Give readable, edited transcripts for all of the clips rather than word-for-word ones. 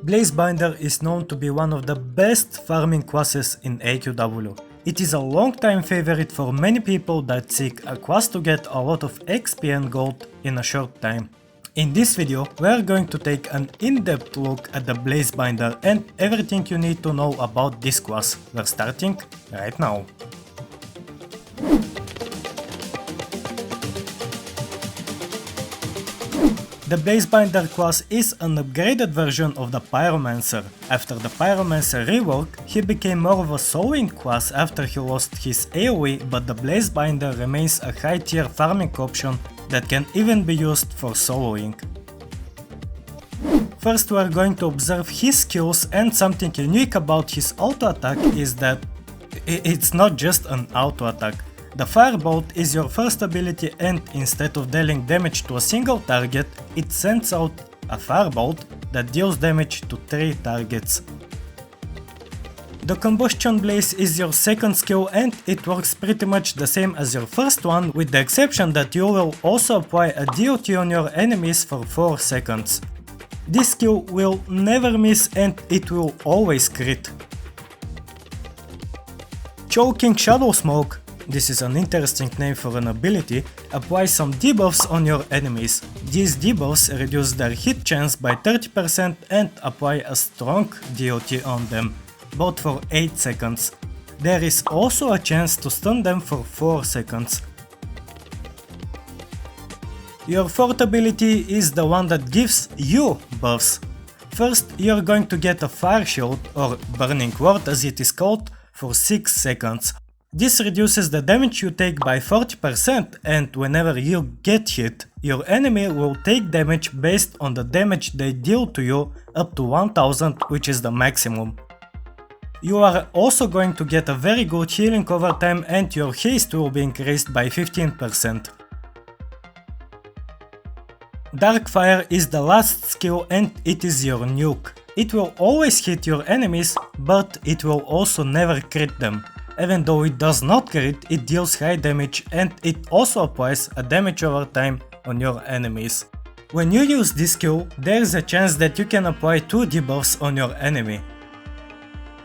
Blazebinder is known to be one of the best farming classes in AQW. It is a long-time favorite for many people that seek a class to get a lot of XP and gold in a short time. In this video, we are going to take an in-depth look at the Blazebinder and everything you need to know about this class. We're starting right now. The Blazebinder class is an upgraded version of the Pyromancer. After the Pyromancer rework, he became more of a soloing class after he lost his AoE, but the Blazebinder remains a high tier farming option that can even be used for soloing. First we are going to observe his skills, and something unique about his auto attack is that it's not just an auto attack. The Firebolt is your first ability, and instead of dealing damage to a single target, it sends out a Firebolt that deals damage to 3 targets. The Combustion Blaze is your second skill, and it works pretty much the same as your first one, with the exception that you will also apply a DOT on your enemies for 4 seconds. This skill will never miss and it will always crit. Choking Shadow Smoke, this is an interesting name for an ability, applies some debuffs on your enemies. These debuffs reduce their hit chance by 30% and apply a strong DOT on them, both for 8 seconds. There is also a chance to stun them for 4 seconds. Your fourth ability is the one that gives you buffs. First, you're going to get a Fire Shield, or Burning Ward as it is called, for 6 seconds. This reduces the damage you take by 40%, and whenever you get hit, your enemy will take damage based on the damage they deal to you up to 1000, which is the maximum. You are also going to get a very good healing over time, and your haste will be increased by 15%. Dark Fire is the last skill, and it is your nuke. It will always hit your enemies, but it will also never crit them. Even though it does not crit, it deals high damage, and it also applies a damage over time on your enemies. When you use this skill, there is a chance that you can apply 2 debuffs on your enemy.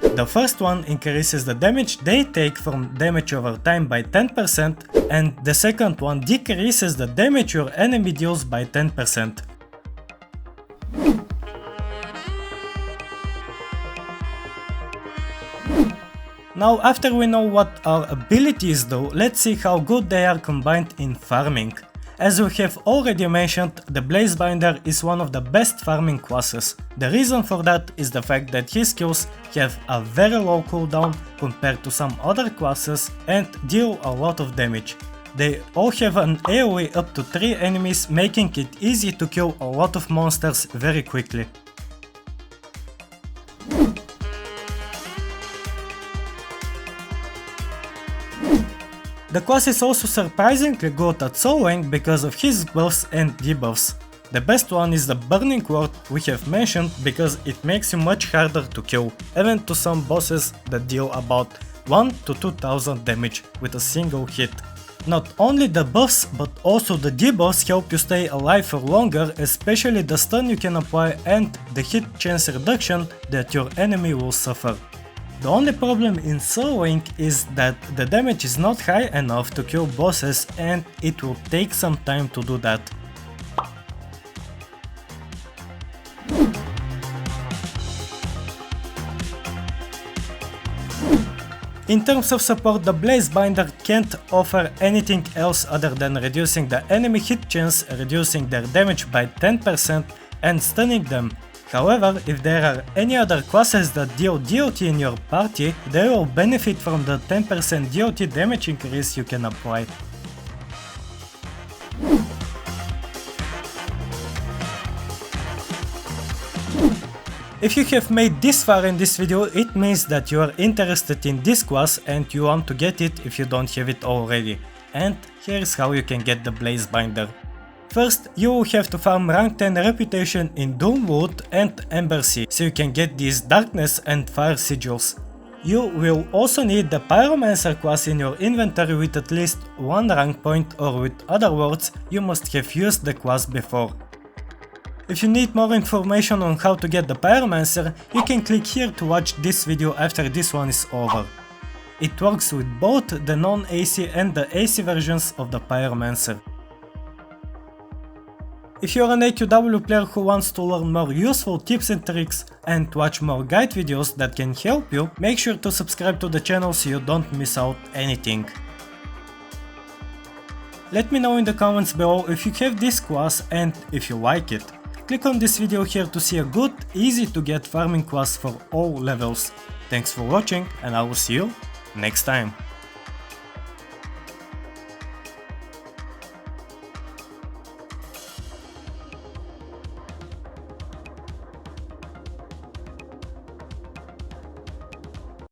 The first one increases the damage they take from damage over time by 10%, and the second one decreases the damage your enemy deals by 10%. Now, after we know what our abilities do, let's see how good they are combined in farming. As we have already mentioned, the Blazebinder is one of the best farming classes. The reason for that is the fact that his skills have a very low cooldown compared to some other classes and deal a lot of damage. They all have an AoE up to 3 enemies, making it easy to kill a lot of monsters very quickly. The class is also surprisingly good at soloing because of his buffs and debuffs. The best one is the Burning Ward we have mentioned, because it makes you much harder to kill, even to some bosses that deal about 1 to 2000 damage with a single hit. Not only the buffs, but also the debuffs help you stay alive for longer, especially the stun you can apply and the hit chance reduction that your enemy will suffer. The only problem in soloing is that the damage is not high enough to kill bosses, and it will take some time to do that. In terms of support, the Blazebinder can't offer anything else other than reducing the enemy hit chance, reducing their damage by 10% and stunning them. However, if there are any other classes that deal DOT in your party, they will benefit from the 10% DOT damage increase you can apply. If you have made this far in this video, it means that you are interested in this class and you want to get it if you don't have it already. And here's how you can get the Blazebinder. First, you will have to farm rank 10 reputation in Doomwood and Ember Sea, so you can get these Darkness and Fire Sigils. You will also need the Pyromancer class in your inventory with at least 1 rank point, or with other words, you must have used the class before. If you need more information on how to get the Pyromancer, you can click here to watch this video after this one is over. It works with both the non-AC and the AC versions of the Pyromancer. If you're an AQW player who wants to learn more useful tips and tricks and watch more guide videos that can help you, make sure to subscribe to the channel so you don't miss out anything. Let me know in the comments below if you have this class and if you like it. Click on this video here to see a good, easy to get farming class for all levels. Thanks for watching and I will see you next time.